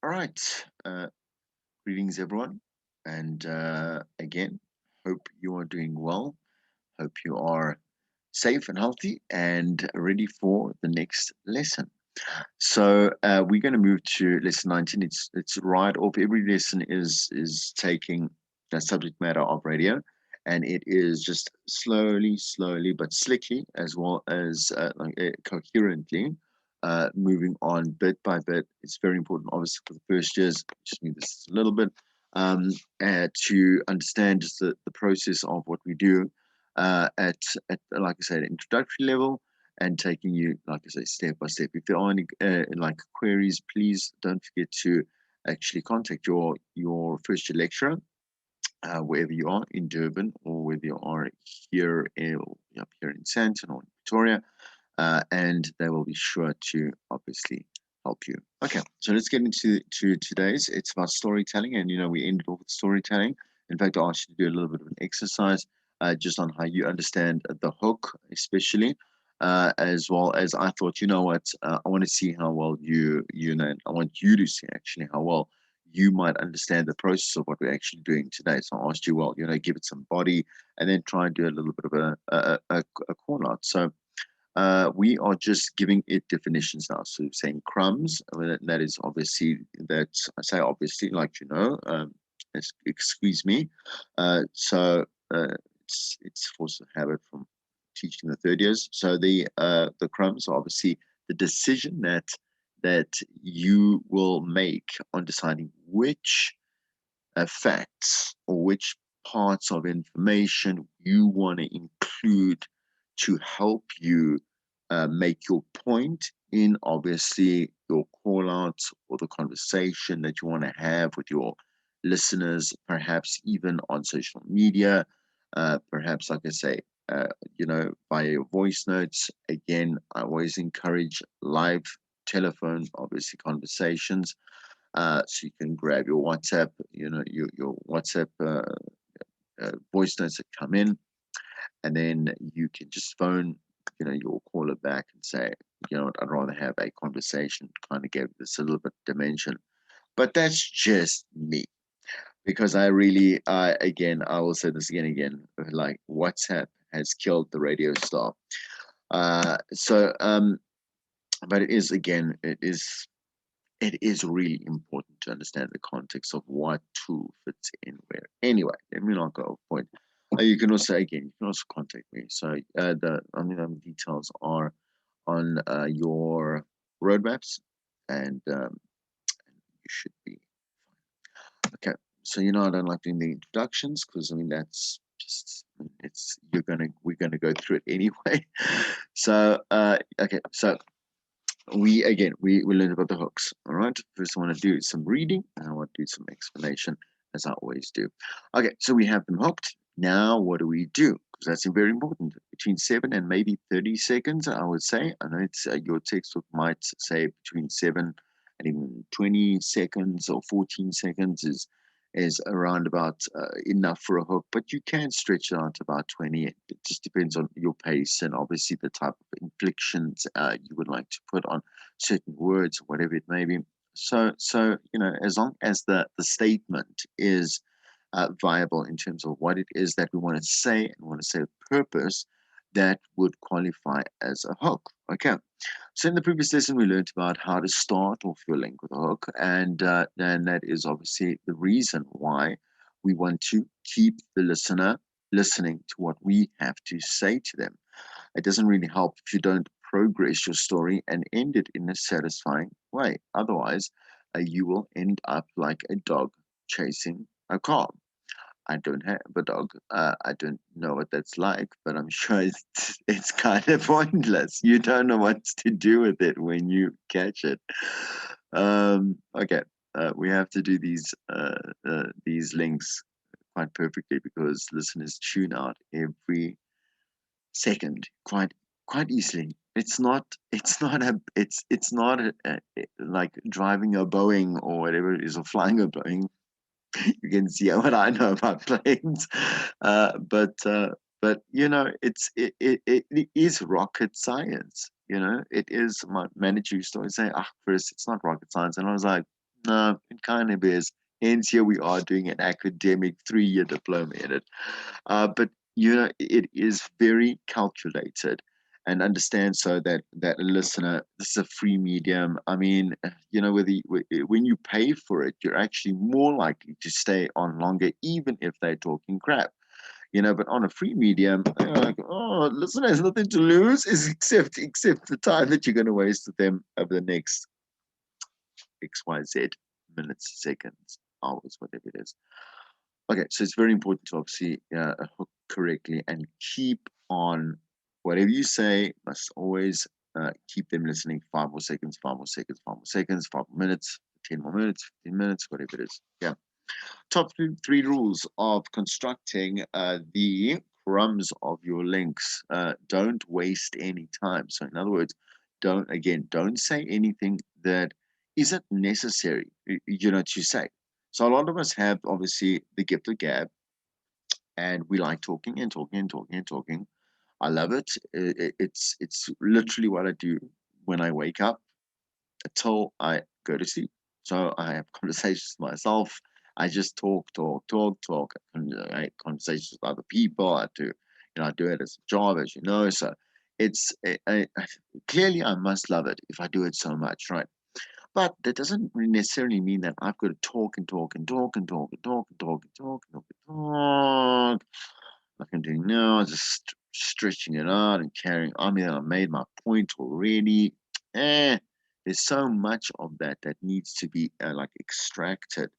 All right. Greetings, everyone. And again, hope you are doing well. Hope you are safe and healthy and ready for the next lesson. So we're going to move to lesson 19. It's right off. Every lesson is taking the subject matter of radio, and it is just slowly, but slickly, as well as coherently, moving on bit by bit. It's very important, obviously, for the first years. Just need this a little bit um, to understand just the process of what we do at like I said, introductory level and taking you, like I say, step by step. If there are any like queries, please don't forget to actually contact your first year lecturer, wherever you are in Durban or whether you are here up here in Sandton or in Victoria, and they will be sure to obviously help you. Okay, so let's get into today's. It's about storytelling, and we ended off with storytelling. In fact, I asked you to do a little bit of an exercise just on how you understand the hook, especially. As well as I thought, you know what, I want to see how well you know. I want you to see actually how well you might understand the process of what we're actually doing today. So I asked you, well, give it some body, and then try and do a little bit of a call out. So we are just giving it definitions now. So saying crumbs, that is obviously that I say obviously, like excuse me. So it's force of habit from teaching the third years. So the crumbs are obviously the decision that you will make on deciding which facts or which parts of information you want to include to help you make your point in obviously your call outs or the conversation that you want to have with your listeners, perhaps even on social media, perhaps, like I say, via your voice notes. Again, I always encourage live telephone, obviously, conversations, so you can grab your WhatsApp, your WhatsApp voice notes that come in, and then you can just phone, your caller back and say, you know what, I'd rather have a conversation. Kind of give this a little bit dimension, but that's just me because again, I will say this again, like WhatsApp has killed the radio star. But it is really important to understand the context of what tool fits in where. Anyway, let me not go off point. You can also contact me. So details are on your roadmaps, and you should be fine. Okay. So I don't like doing the introductions because that's just it's we're gonna go through it anyway. So okay. So we learned about the hooks. All right. First, I want to do some reading and I want to do some explanation, as I always do. Okay, so we have them hooked. Now, what do we do? Because that's very important. Between 7 and maybe 30 seconds, I would say. I know it's your textbook might say between 7 and even 20 seconds or 14 seconds is around about enough for a hook, but you can stretch it out to about 20. It just depends on your pace and obviously the type of inflections you would like to put on certain words, whatever it may be. So as long as the statement is viable in terms of what it is that we want to say and want to say with purpose, that would qualify as a hook. Okay. So in the previous lesson, we learned about how to start off your link with a hook, and that is obviously the reason why we want to keep the listener listening to what we have to say to them. It doesn't really help if you don't progress your story and end it in a satisfying way. Otherwise, you will end up like a dog chasing a car. I don't have a dog. I don't know what that's like, but I'm sure it's kind of pointless. You don't know what to do with it when you catch it. Okay, we have to do these links quite perfectly because listeners tune out every second quite easily. It's not like driving a Boeing or whatever it is, or flying a Boeing. You can see what I know about planes. But it is rocket science. It is. My manager used to always say, first it's not rocket science," and I was like, No, it kind of is. Hence, here we are doing an academic 3-year diploma in it. But it is very calculated, and understand so that a listener, this is a free medium. I mean, when you pay for it, you're actually more likely to stay on longer, even if they're talking crap. But on a free medium, like, oh, listener has nothing to lose, is except the time that you're going to waste with them over the next XYZ minutes, seconds, hours, whatever it is. Okay, so it's very important to obviously hook correctly and keep on whatever you say, must always keep them listening 5 more seconds, 5 more seconds, 5 more seconds, 5 minutes, 10 more minutes, 15 minutes, whatever it is. Yeah. Top three rules of constructing the crumbs of your links. Don't waste any time. So, in other words, don't say anything that isn't necessary, to say. So, a lot of us have obviously the gift of gab, and we like talking and talking and talking and talking. I love it. It's literally what I do when I wake up until I go to sleep. So I have conversations with myself. I just talk, talk, talk, talk. I have conversations with other people. I do it as a job, as you know. So it's clearly I must love it if I do it so much, right? But that doesn't necessarily mean that I've got to talk and talk and talk and talk and talk and talk and talk and talk and talk like I'm doing now, just stretching it out and carrying. I mean, I made my point already. There's so much of that needs to be like extracted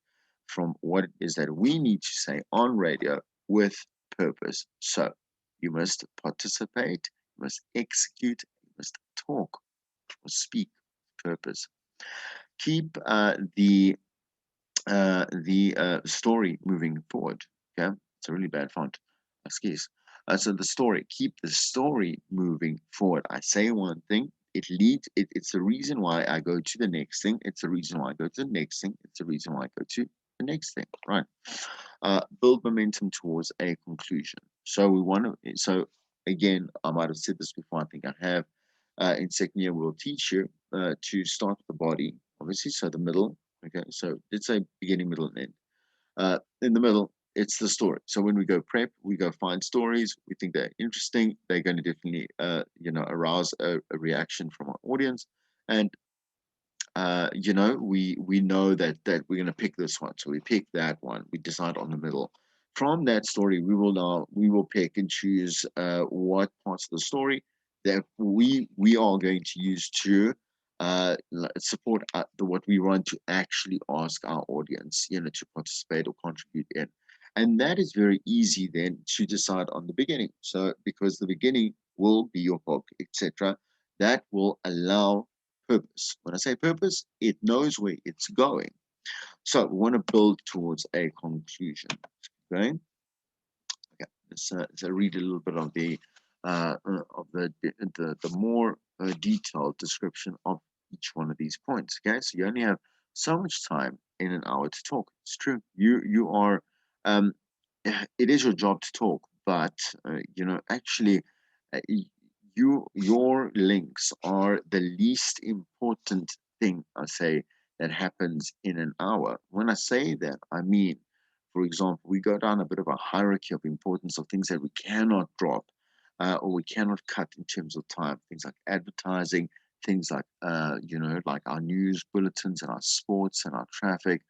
from what it is that we need to say on radio with purpose. So you must participate, you must execute, you must talk or speak with purpose. Keep the story moving forward. Okay, it's a really bad font. Excuse. So the story, keep the story moving forward. I say one thing, it leads. It's the reason why I go to the next thing. It's the reason why I go to the next thing. It's the reason why I go to the next thing. Right. Build momentum towards a conclusion. So we want to. So again, I might have said this before. I think I have. In second year, we'll teach you to start with the body, obviously. So the middle. Okay. So let's say beginning, middle, and end. In the middle, it's the story. So when we go prep, we go find stories. We think they're interesting. They're going to definitely, arouse a reaction from our audience, and we know that we're going to pick this one. So we pick that one. We decide on the middle. From that story, we will pick and choose what parts of the story that we are going to use to support what we want to actually ask our audience, to participate or contribute in. And that is very easy then to decide on the beginning. So because the beginning will be your hook, etc., that will allow purpose. When I say purpose, it knows where it's going. So we want to build towards a conclusion. Okay. Okay. Let's read a little bit of the more detailed description of each one of these points. Okay. So you only have so much time in an hour to talk. It's true. You are. It is your job to talk, but actually, uh, your links are the least important thing I say that happens in an hour. When I say that, I mean, for example, we go down a bit of a hierarchy of importance of things that we cannot drop or we cannot cut in terms of time. Things like advertising, things like like our news bulletins and our sports and our traffic,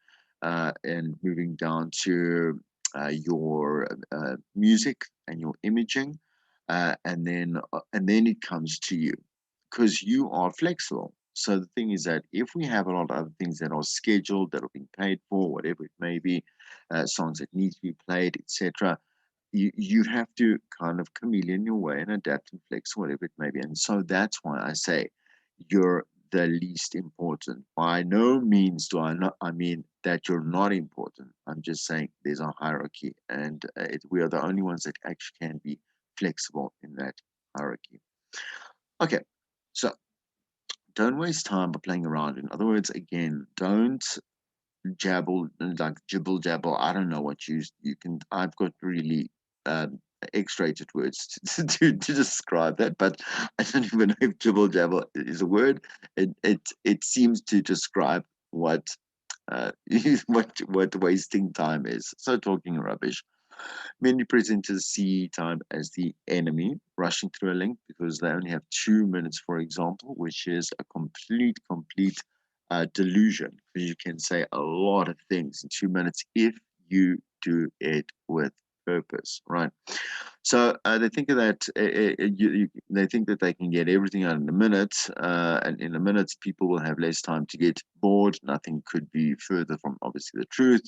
and moving down to your music and your imaging, and then it comes to you because you are flexible. So the thing is that if we have a lot of other things that are scheduled, that are being paid for, whatever it may be, songs that need to be played, etc., you have to kind of chameleon your way and adapt and flex, whatever it may be. And so that's why I say you're the least important. By no means do I mean that you're not important. I'm just saying there's a hierarchy, and we are the only ones that actually can be flexible in that hierarchy. Okay, so don't waste time by playing around. In other words, again, don't jabble like jibble jabble. I don't know what you can. I've got really um, X-rated words to describe that, but I don't even know if jibble jabble is a word. It seems to describe what what wasting time is. So talking rubbish. Many presenters see time as the enemy, rushing through a link because they only have 2 minutes, for example, which is a complete delusion. Because you can say a lot of things in 2 minutes if you do it with purpose, right? So they think that they think that they can get everything out in a minute, and in a minute, people will have less time to get bored. Nothing could be further from obviously the truth.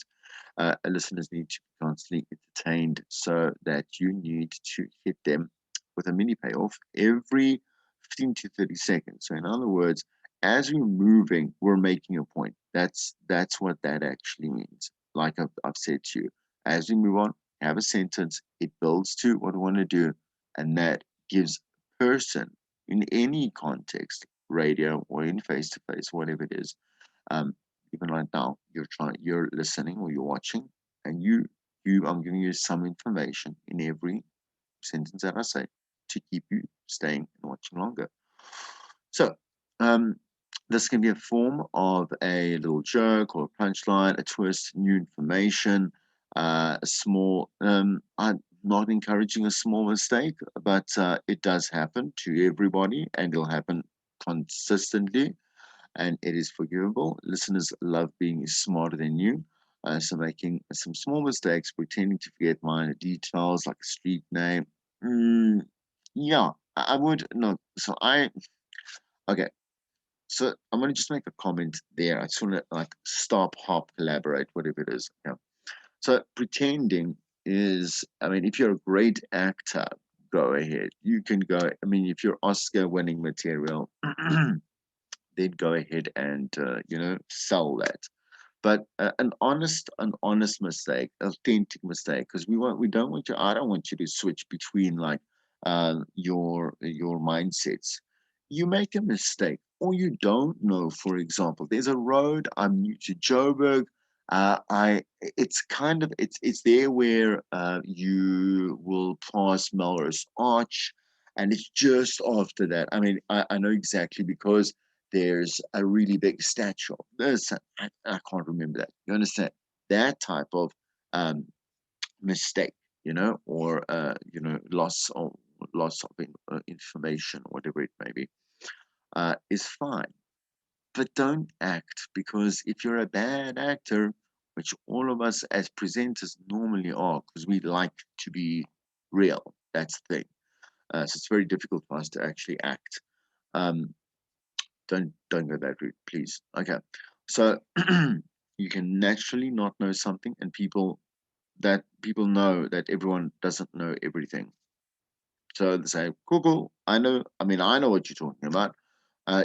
Listeners need to be constantly entertained, so that you need to hit them with a mini payoff every 15 to 30 seconds. So, in other words, as we're moving, we're making a point. That's what that actually means. Like I've said to you, as we move on, have a sentence. It builds to what we want to do, and that gives a person in any context, radio or in face to face, whatever it is, um, even right now, you're listening or you're watching, and I'm giving you some information in every sentence that I say to keep you staying and watching longer. So, um, this can be a form of a little joke or a punchline, a twist, new information, a small. I'm not encouraging a small mistake, but it does happen to everybody, and it'll happen consistently, and it is forgivable. Listeners love being smarter than you. So making some small mistakes, pretending to forget minor details like a street name. Mm, yeah, I would no. Okay. So I'm gonna just make a comment there. I just want to like stop, hop, collaborate, whatever it is. Yeah. So pretending is, I mean, if you're a great actor, go ahead. You can go. I mean, if you're Oscar-winning material, then go ahead and sell that. But an honest mistake, authentic mistake, because we don't want you. I don't want you to switch between like your mindsets. You make a mistake, or you don't know. For example, there's a road. I'm new to Joburg. I it's kind of it's there where you will pass Melrose Arch, and it's just after that. I mean, I know exactly because there's a really big statue. I can't remember that. You understand that type of um, mistake, or loss of information, whatever it may be, is fine. But don't act, because if you're a bad actor, which all of us as presenters normally are, because we like to be real. That's the thing. So it's very difficult for us to actually act. Um, don't go that route, please. Okay, so you can naturally not know something, and people know that everyone doesn't know everything. So they say, Google, I know what you're talking about.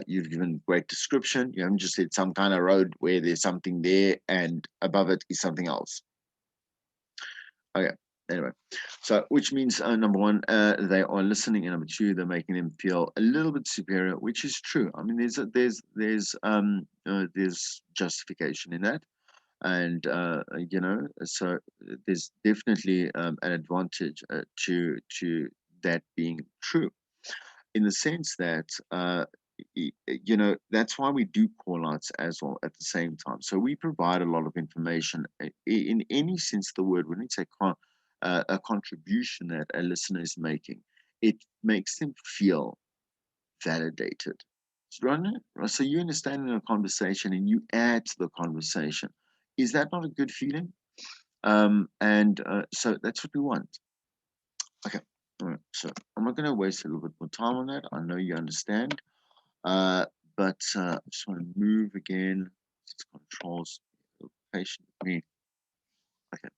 You've given great description. You haven't just said some kind of road where there's something there and above it is something else. Okay. Anyway, so which means number one, they are listening, and number two, they're making them feel a little bit superior, which is true. I mean, there's justification in that, and so there's definitely an advantage to that being true, in the sense that that's why we do call outs as well at the same time. So we provide a lot of information in any sense of the word. When it's a contribution that a listener is making, it makes them feel validated. So you understand in a conversation and you add to the conversation. Is that not a good feeling? And so that's what we want. Okay. All right. So I'm not going to waste a little bit more time on that. I know you understand. But I just want to move again. It's controls. Patient with me. Okay.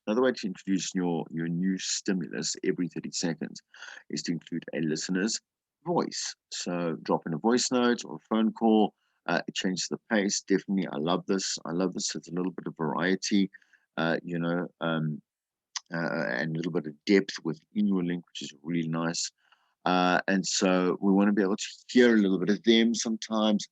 Another way to introduce your new stimulus every 30 seconds is to include a listener's voice. So drop in a voice note or a phone call. It changes the pace. Definitely, I love this. I love this. It's a little bit of variety, uh, you know, um, and a little bit of depth within your link, which is really nice. And so we want to be able to hear a little bit of them sometimes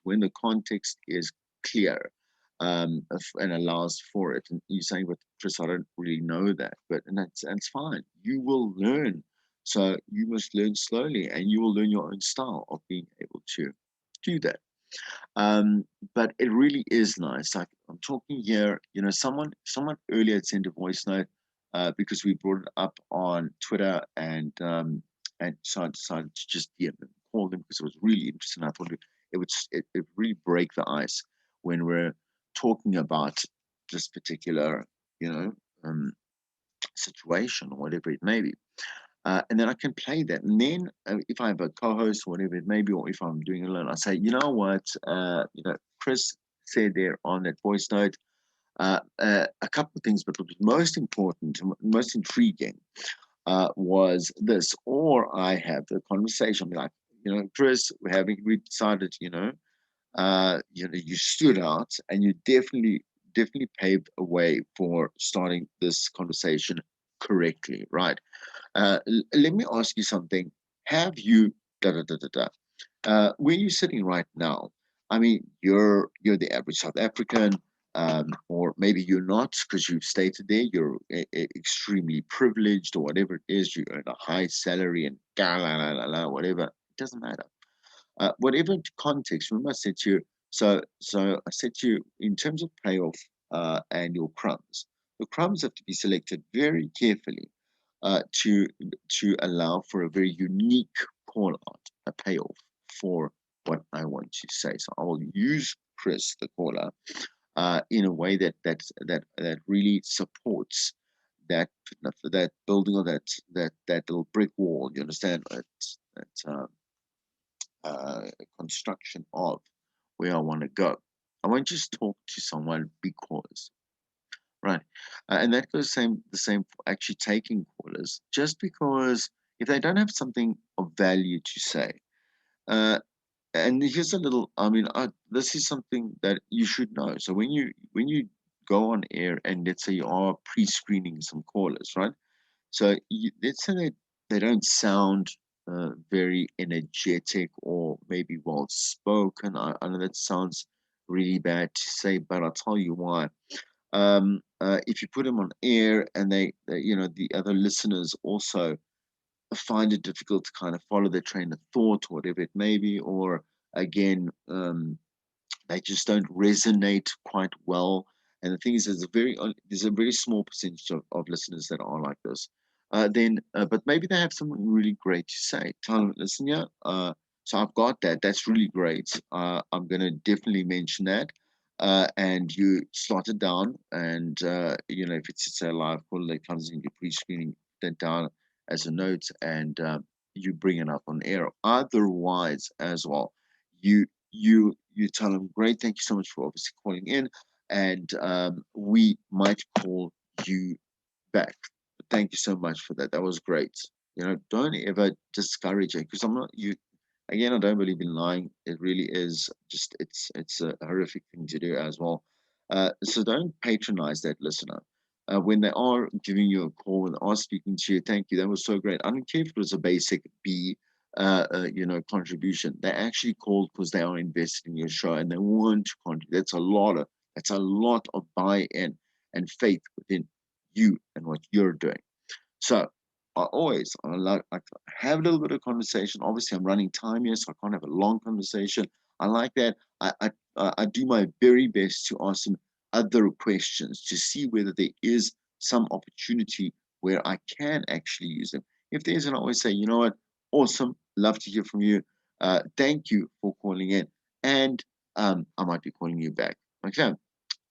when the context is clear, and allows for it. And you're saying, but Chris, I don't really know that. And that's fine. You will learn. So you must learn slowly, and you will learn your own style of being able to do that. But it really is nice. Like I'm talking here, someone earlier had sent a voice note because we brought it up on Twitter, and so I decided to just call them because it was really interesting. I thought it really break the ice when we're talking about this particular, you know, um, situation or whatever it may be. And then I can play that. And then if I have a co-host or whatever it may be, or if I'm doing it alone, I say, you know what, Chris said there on that voice note a couple of things, but what was most important, most intriguing, was this. Or I have the conversation, be like, Chris, we decided, you stood out, and you definitely paved a way for starting this conversation correctly, right? Let me ask you something. Have you da da da da da? Where you're sitting right now, I mean, you're the average South African, or maybe you're not because you've stated there you're extremely privileged or whatever it is. You earn a high salary and whatever. It doesn't matter. Whatever context. Remember, I said to you. So I said to you in terms of payoff and your crumbs. The crumbs have to be selected very carefully to allow for a very unique call out, a payoff for what I want to say. So I will use Chris, the caller, in a way that really supports that that building of that little brick wall. You understand? That construction of where I want to go. I won't just talk to someone because, right? And that goes the same for actually taking callers. Just because if they don't have something of value to say, uh, and here's a little. I mean, this is something that you should know. So when you go on air and let's say you are pre-screening some callers, right? So let's say they don't sound very energetic or maybe well spoken. I know that sounds really bad to say, but I'll tell you why. If you put them on air and the other listeners also find it difficult to kind of follow their train of thought, or whatever it may be, or again, they just don't resonate quite well. And the thing is, there's a very small percentage of listeners that are like this. But maybe they have something really great to say. Tell them, listen, yeah. So I've got that. That's really great. I'm going to definitely mention that. And you slot it down, and if it's a live call that comes in, you're pre-screening that down as a note, and you bring it up on air. Otherwise, as well, you tell them, great, thank you so much for obviously calling in, and we might call you back. Thank you so much for that. That was great. Don't ever discourage it, because I'm not you. Again, I don't believe in lying. It really is just it's a horrific thing to do as well. So don't patronize that listener. When they are giving you a call and are speaking to you, thank you. That was so great. I don't care if it was a basic B, contribution. They actually called because they are invested in your show and they want to contribute. That's a lot of buy-in and faith within you and what you're doing. So I have a little bit of conversation. Obviously, I'm running time here, so I can't have a long conversation. I like that. I do my very best to ask them other questions to see whether there is some opportunity where I can actually use them. If there isn't, I always say, you know what, awesome, love to hear from you. Thank you for calling in, and I might be calling you back. Okay,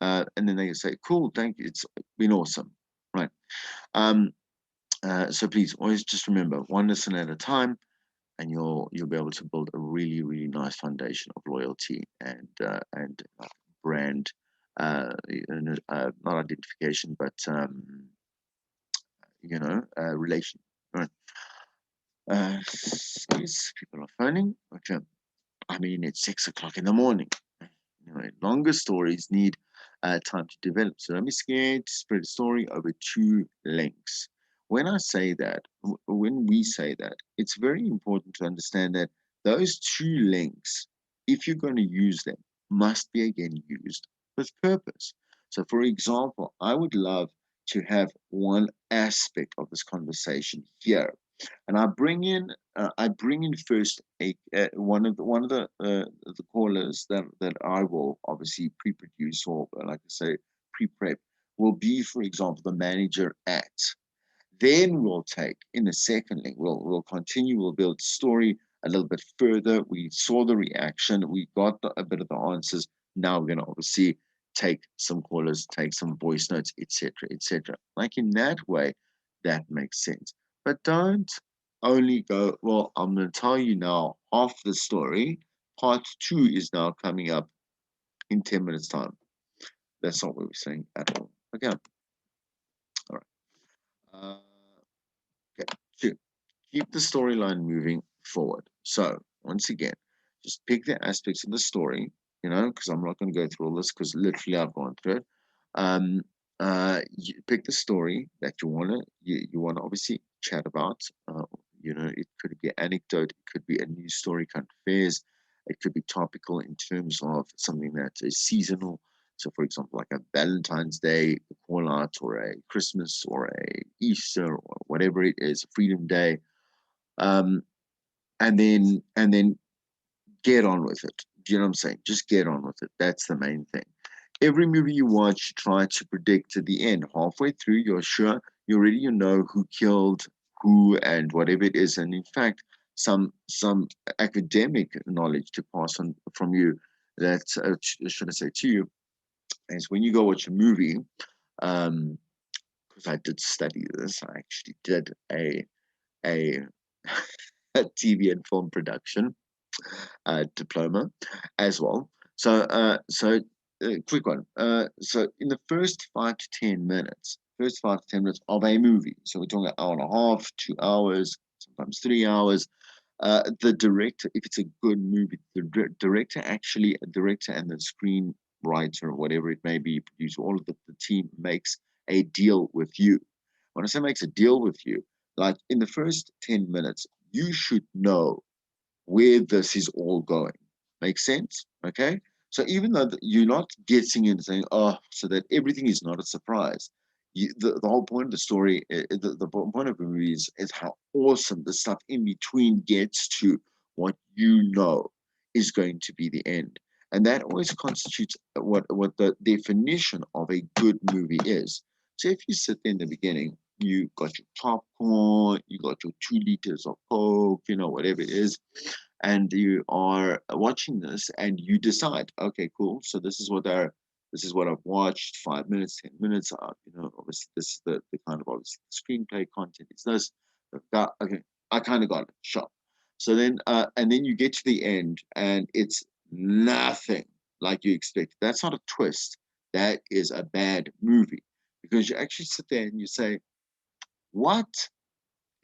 and then they say, cool, thank you. It's been awesome, right? Um, so please always just remember one lesson at a time, and you'll be able to build a really really nice foundation of loyalty and brand, not identification, but relation. Right. These people are phoning. Okay. I mean, it's 6 o'clock in the morning. Longer stories need time to develop. So don't be scared to spread a story over two links. When I say that, when we say that, it's very important to understand that those two links, if you're going to use them, must be again used with purpose. So, for example, I would love to have one aspect of this conversation here. and I bring in first a one of the callers that I will obviously pre-produce, or like I say, pre-prep, will be, for example, the manager at. Then we'll take in the second link, we'll continue, we'll build story a little bit further. We saw the reaction, we got a bit of the answers. Now we're gonna obviously take some callers, take some voice notes, etc., etc. Like in that way, that makes sense. But don't only go, well, I'm gonna tell you now half the story. Part two is now coming up in 10 minutes time. That's not what we're saying at all. Okay. All right. Okay. Two, keep the storyline moving forward. So once again, just pick the aspects of the story, because I'm not going to go through all this because literally I've gone through it. Um, you pick the story that you want to obviously chat about. It could be anecdote, it could be a news story, current affairs, it could be topical in terms of something that is seasonal. So, for example, like a Valentine's Day call out, or a Christmas, or a Easter, or whatever it is, Freedom Day, um, and then get on with it. Do you know what I'm saying? Just get on with it. That's the main thing. Every movie you watch, try to predict at the end. Halfway through, you're sure you know who killed who and whatever it is. And in fact, some academic knowledge to pass on from you, that should I say to you, is when you go watch a movie. Um, because I did study this. I actually did a a TV and film production diploma as well. Quick one. So in the first 5 to 10 minutes of a movie, so we're talking an hour and a half, 2 hours, sometimes 3 hours. The director, if it's a good movie, the director and the screenwriter, or whatever it may be, producer, all of the team makes a deal with you. When I say makes a deal with you, like in the first 10 minutes, you should know where this is all going. Makes sense? Okay. So even though you're not guessing and saying, oh, so that everything is not a surprise, the whole point of the story, the point of the movie is how awesome the stuff in between gets to what you know is going to be the end. And that always constitutes what the definition of a good movie is. So if you sit there in the beginning, you got your popcorn, you got your 2 liters of Coke, whatever it is, and you are watching this and you decide, okay, cool. So this is what I've watched, 5 minutes, 10 minutes. Obviously this is the kind of obviously screenplay content. It's this. Okay, I kind of got it. Shot. So then, and then you get to the end and it's nothing like you expect. That's not a twist. That is a bad movie, because you actually sit there and you say, what?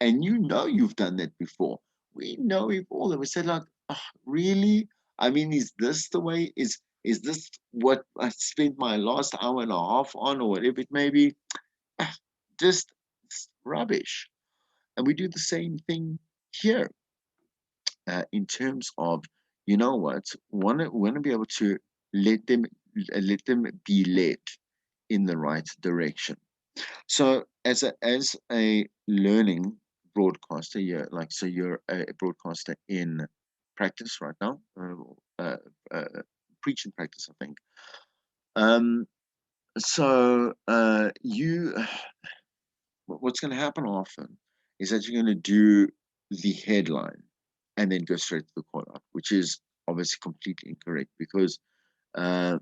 And you've done that before. We know we've all, and we said, like, "Ah, really? I mean, is this the way? Is this what I spent my last hour and a half on, or whatever it may be?" Ah, just rubbish. And we do the same thing here, in terms of, what, want to be able to let them let them be led in the right direction. So as a learning broadcaster, you're a broadcaster in practice right now, preach and practice, I think. Um, you what's going to happen often is that you're going to do the headline and then go straight to the call out, which is obviously completely incorrect, because uh,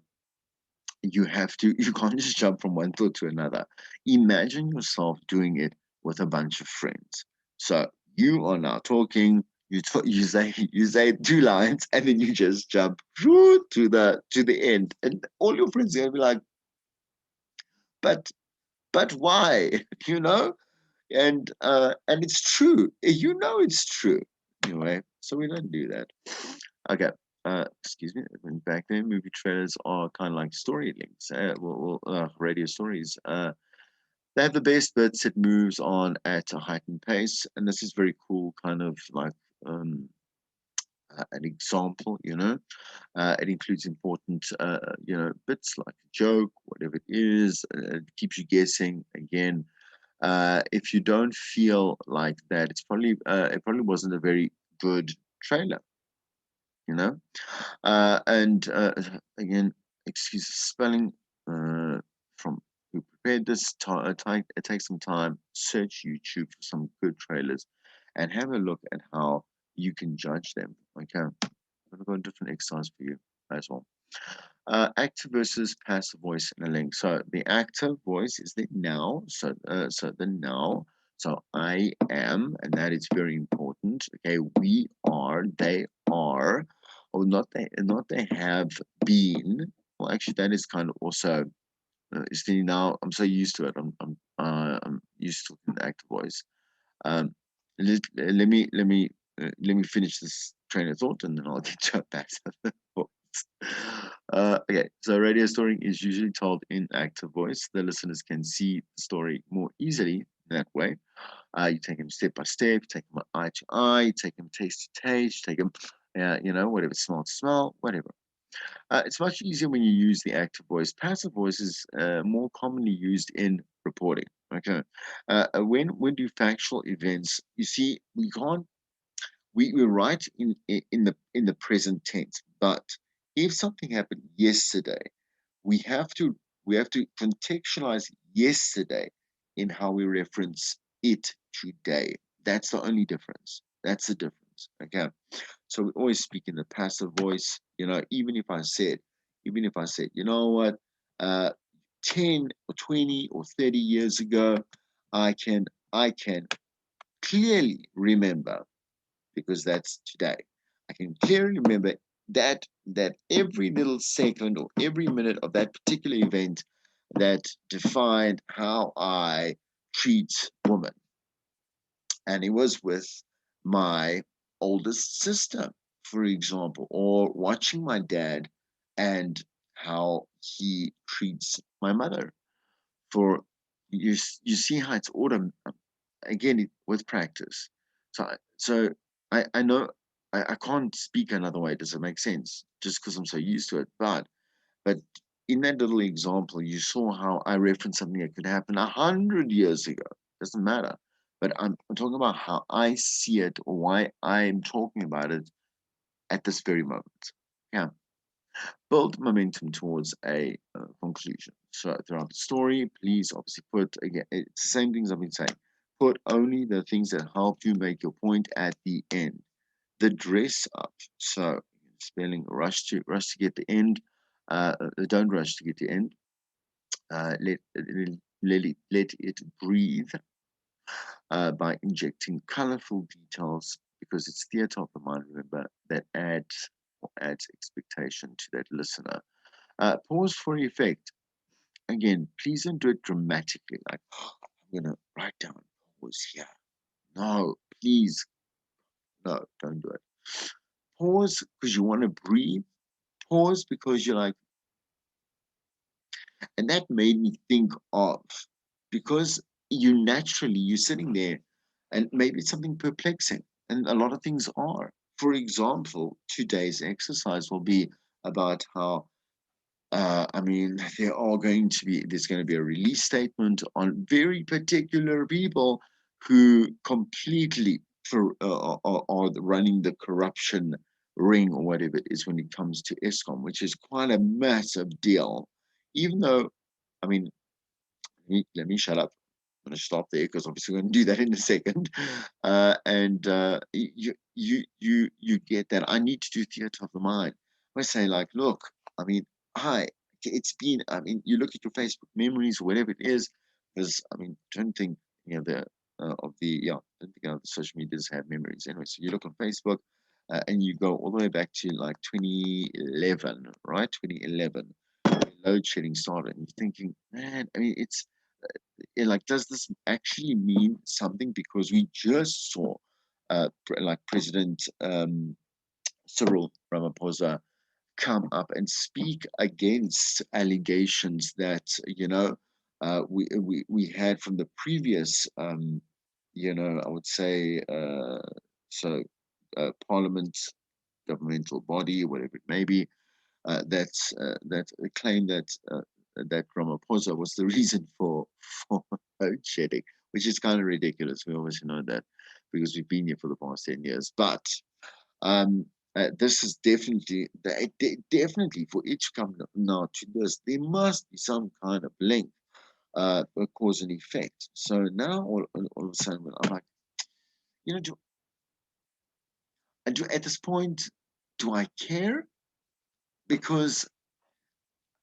you can't just jump from one thought to another. Imagine yourself doing it with a bunch of friends. So you are now talking, you say 2 lines, and then you just jump to the end, and all your friends are gonna be like, but why? you know and it's true. It's true. Anyway, so we don't do that. Okay. Excuse me. When back then, movie trailers are kind of like story links. Radio stories. They have the best bits. It moves on at a heightened pace, and this is very cool. Kind of like um, an example. It includes important, bits like a joke, whatever it is. It keeps you guessing again. If you don't feel like that, it probably wasn't a very good trailer, you know. And again, excuse the spelling from who prepared this. It takes some time. Search YouTube for some good trailers, and have a look at how you can judge them. Okay, I've got a different exercise for you as well. Active versus passive voice in a link. So the active voice is the now. So the now. So I am, and that is very important. Okay, we are, they are, or not they have been. Well, actually, that is kind of also. Is the now? I'm so used to it. I'm used to talking in active voice. Um, let me finish this train of thought, and then I'll get to a passive voice. Okay, so radio story is usually told in active voice. The listeners can see the story more easily that way. You take them step by step, take them eye to eye, take them taste to taste, take them, whatever, smell to smell, whatever. It's much easier when you use the active voice. Passive voice is more commonly used in reporting. Okay, when we do factual events, you see, we write in the present tense, but if something happened yesterday, we have to we have to contextualize yesterday in how we reference it today. That's the only difference. That's the difference. Okay. So we always speak in the passive voice, even if I said, you know what, uh 10 or 20 or 30 years ago, I can clearly remember, because that's today. I can clearly remember that every little second or every minute of that particular event that defined how I treat women. And it was with my oldest sister, for example, or watching my dad and how he treats my mother. For you see how it's autumn again with practice. So I know I can't speak another way. Does it make sense? Just because I'm so used to it. But in that little example, you saw how I referenced something that could happen 100 years ago. Doesn't matter. But I'm talking about how I see it or why I'm talking about it at this very moment. Yeah. Build momentum towards a conclusion. So throughout the story, please obviously put, again, it's the same things I've been saying. Put only the things that help you make your point at the end. The dress up. So spelling rush to get the end. Don't rush to get the end. Let it breathe by injecting colorful details, because it's theater of the mind, remember, that adds expectation to that listener. Pause for effect. Again, please don't do it dramatically, like, I'm going to write down pause here. No, please, no, don't do it. Pause because you want to breathe. Pause because you're like, and that made me think of, because you're sitting there and maybe it's something perplexing, and a lot of things are. For example, today's exercise will be about how I mean, there's going to be a release statement on very particular people who completely are running the corruption ring or whatever it is when it comes to ESCOM, which is quite a massive deal. Even though, I mean, let me shut up. I'm going to stop there because obviously we're going to do that in a second. And you get that. I need to do theater of the mind. I say like, look, I mean, hi, it's been. I mean, you look at your Facebook memories or whatever it is, because I mean, don't think the of the yeah, don't think the social medias have memories anyway. So you look on Facebook. And you go all the way back to like 2011, right? 2011, load shedding started, and you're thinking, man, I mean, like, does this actually mean something? Because we just saw like President Cyril Ramaphosa come up and speak against allegations that we had from the previous I would say parliament, governmental body, whatever it may be, that claim that Ramaphosa was the reason for load shedding, which is kind of ridiculous. We obviously know that because we've been here for the past 10 years. But um, this is definitely, definitely for each company now to this, there must be some kind of link, a cause and effect. So now all of a sudden, I'm like, you know, at this point, do I care? Because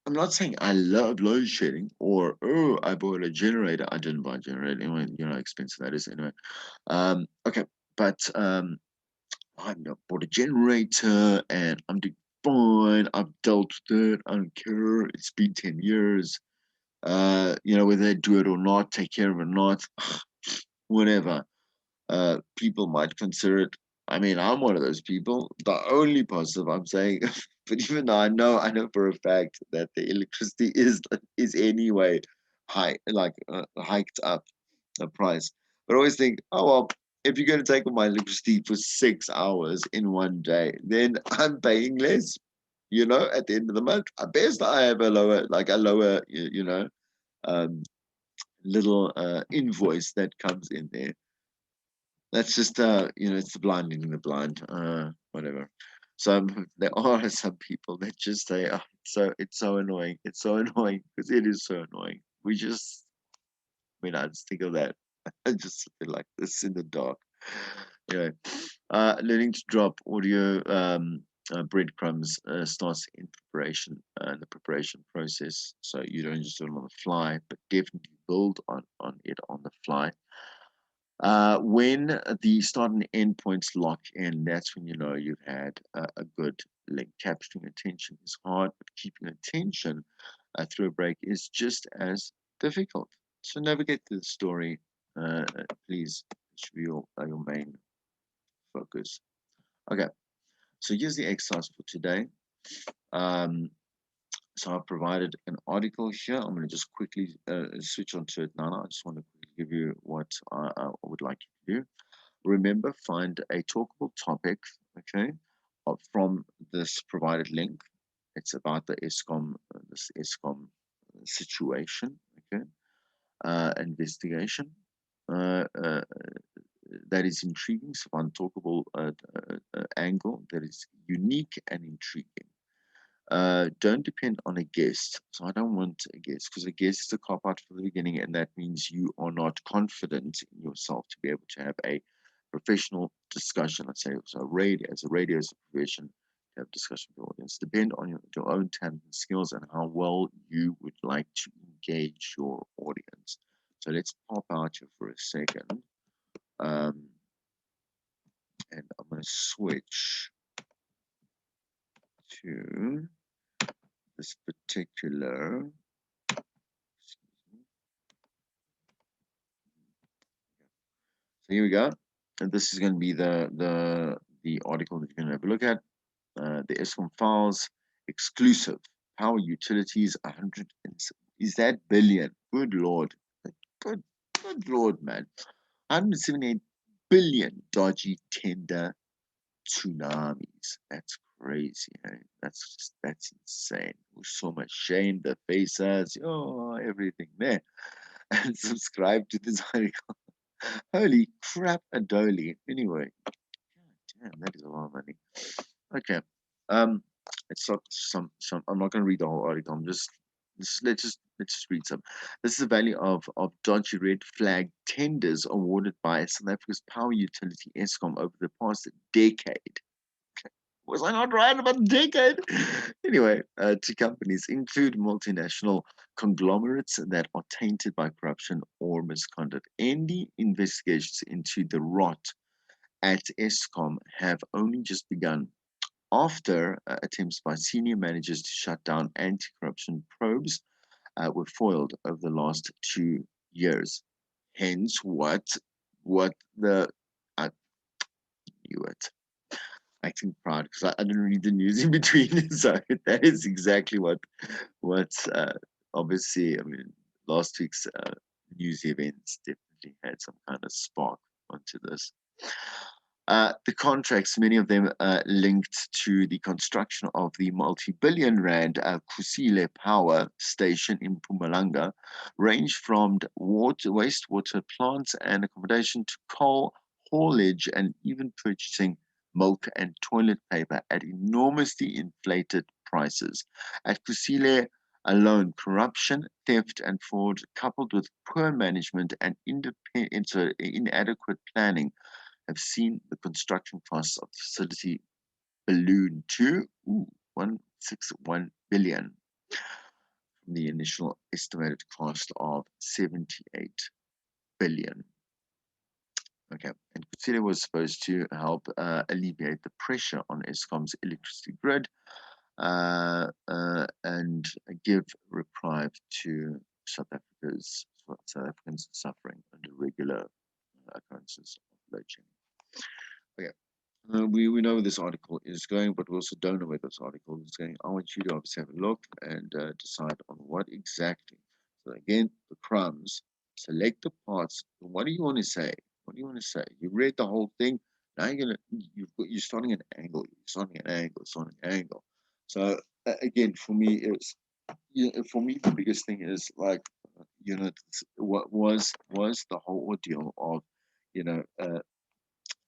I'm not saying I love load shedding or, oh, I bought a generator. I didn't buy a generator anyway, you know how expensive that is anyway. Okay, but I bought a generator and I'm doing fine. I've dealt with it. I don't care. It's been 10 years. You know, whether they do it or not, take care of it or not, whatever. People might consider it. I mean, I'm one of those people. The only positive I'm saying, but even though I know for a fact that the electricity is anyway high, like hiked up the price. But I always think, oh well, if you're going to take my electricity for 6 hours in one day, then I'm paying less. You know, at the end of the month, at best I have a lower, um, little invoice that comes in there. That's just it's the blind leading the blind, whatever. So there are some people that just say, oh, it's so annoying, it's so annoying, because it is so annoying. I just think of that. I just feel like this in the dark. Anyway, learning to drop audio breadcrumbs starts in preparation, the preparation process. So you don't just do it on the fly, but definitely build on it on the fly. When the start and end points lock in, that's when you know you've had a good link. Capturing attention is hard, but keeping attention through a break is just as difficult. So navigate through the story, please. It should be your main focus. Okay, so here's the exercise for today. Um, so I've provided an article here. I'm going to just quickly switch on to it now. I just want to give you what I would like you to do. Remember, find a talkable topic, okay, from this provided link. It's about this ESCOM situation, okay, investigation. Uh, uh, that is intriguing, so one talkable angle that is unique and intriguing. Don't depend on a guest. So I don't want a guest because a guest is a cop out for the beginning, and that means you are not confident in yourself to be able to have a professional discussion. Let's say so as a radio as a profession, to have discussion with the audience. Depend on your own talent and skills and how well you would like to engage your audience. So let's pop out here for a second. Um, and I'm going to switch to this particular. So here we go. And this is going to be the article that you're going to have a look at. The ESCOM files exclusive power utilities 100 is that billion? Good lord, good good lord, man. 178 billion dodgy tender tsunamis. That's crazy. Eh? That's insane. With so much shame, the faces, oh, everything there. And subscribe to this article. Holy crap, a dolly. Anyway, God damn, that is a lot of money. Okay. Um, it's not some. I'm not going to read the whole article. Let's just read some. This is the value of dodgy red flag tenders awarded by South Africa's power utility Eskom over the past decade. Was I not right about the decade? Anyway, to companies include multinational conglomerates that are tainted by corruption or misconduct. Any investigations into the rot at Eskom have only just begun after attempts by senior managers to shut down anti-corruption probes were foiled over the last 2 years. Hence, what the I knew it. Acting proud because I didn't read the news in between, so that is exactly what obviously. I mean, last week's news events definitely had some kind of spark onto this. The contracts, many of them linked to the construction of the multi-billion rand Kusile power station in Mpumalanga, range from wastewater plants and accommodation to coal haulage and even purchasing milk and toilet paper at enormously inflated prices. At Kusile alone, corruption, theft, and fraud, coupled with poor management and inadequate planning, have seen the construction costs of the facility balloon to 161 billion from the initial estimated cost of 78 billion. Okay, and Kusile was supposed to help alleviate the pressure on Eskom's electricity grid and give reprieve to South Africans suffering under regular occurrences of load shedding. Okay. We know where this article is going, but we also don't know where this article is going. I want you to obviously have a look and decide on what exactly. So again, the crumbs, select the parts. What do you want to say? What do you want to say? You read the whole thing. Now you're starting an angle. You're starting an angle. Starting an angle. So again, for me, the biggest thing is like, what was the whole ordeal of,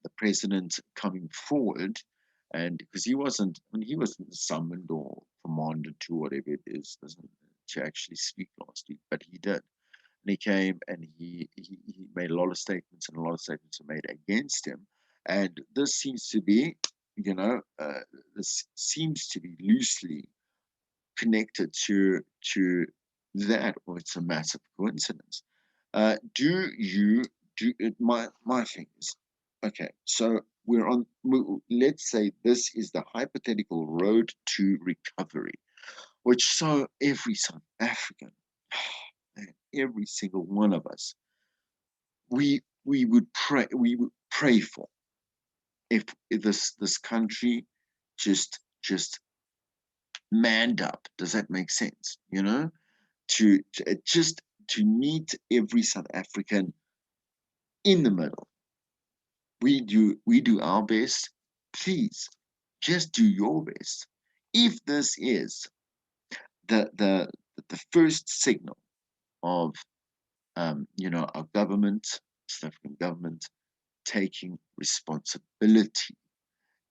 the president coming forward, and because he wasn't summoned or commanded to whatever it is to actually speak last week, but he did. And he came and he made a lot of statements, and a lot of statements were made against him. And this seems to be, loosely connected to that, or it's a massive coincidence. Do you do it? My thing is, okay, so let's say this is the hypothetical road to recovery, which so every South African, man, every single one of us, we would pray for, if this country just manned up. Does that make sense? To meet every South African in the middle. We do our best. Please, just do your best. If this is the first signal of our government, South African government, taking responsibility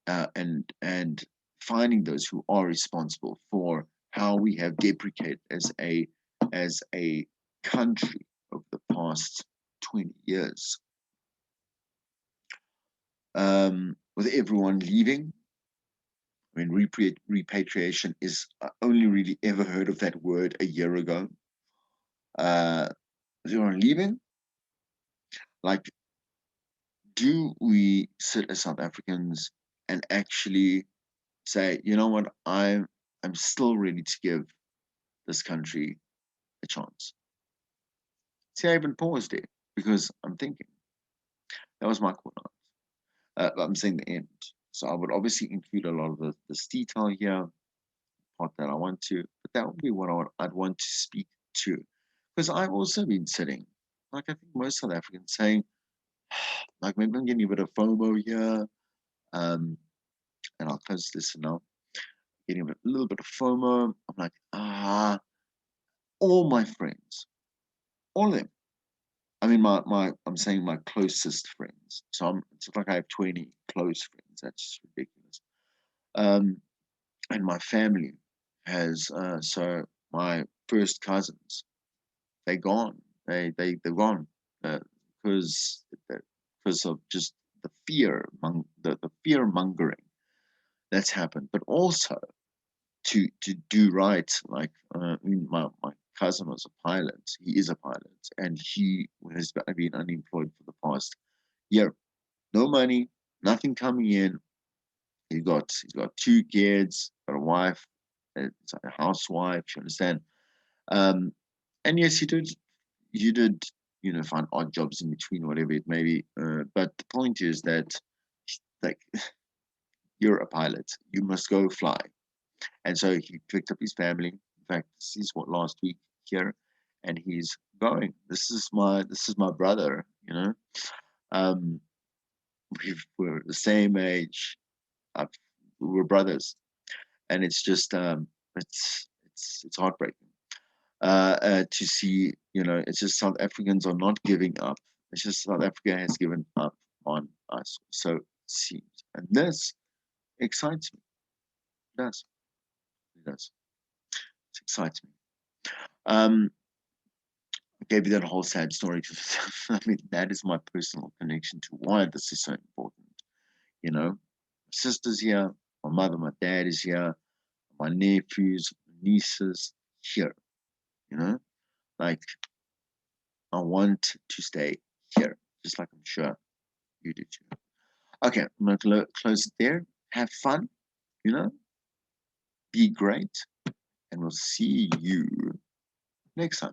and finding those who are responsible for how we have deprecated as a country over the past 20 years. With everyone leaving, I mean, repatriation is only really ever heard of that word a year ago. With everyone leaving, like, do we sit as South Africans and actually say, you know what, I'm still ready to give this country a chance? See, I even paused there because I'm thinking. That was my corner. I'm saying the end. So I would obviously include a lot of this detail here, part that I want to, but that would be what I'd want to speak to. Because I've also been sitting, like I think most South Africans, saying, like, maybe I'm getting a bit of FOMO here, and I'll close this now. Getting a little bit of FOMO. I'm like, all my friends, all of them. I mean, I'm saying my closest friends. So it's like I have 20 close friends. That's ridiculous. And my family has, so my first cousins, they're gone. They're gone because of just the fear mongering that's happened, but also to do right. Like, I mean, my cousin was a pilot. He is a pilot, and he has been unemployed for the past year. No money, nothing coming in. He's got 2 kids, got a wife, a housewife. You understand? And yes, you did, find odd jobs in between, whatever it may be. But the point is that, like, you're a pilot, you must go fly. And so he picked up his family. In fact, this is what, last week here, and he's going. This is my brother. Um, we're the same age. We're brothers, and it's just it's heartbreaking to see. It's just South Africans are not giving up. It's just South Africa has given up on us. So it seems, and this excites me. It does. It does. It excites me. Um, I gave you that whole sad story because I mean that is my personal connection to why this is so important. My sister's here, my mother, my dad is here, my nephews, nieces here. Like I want to stay here, just like I'm sure you do too. Okay, I'm gonna close it there. Have fun, be great, and we'll see you next time.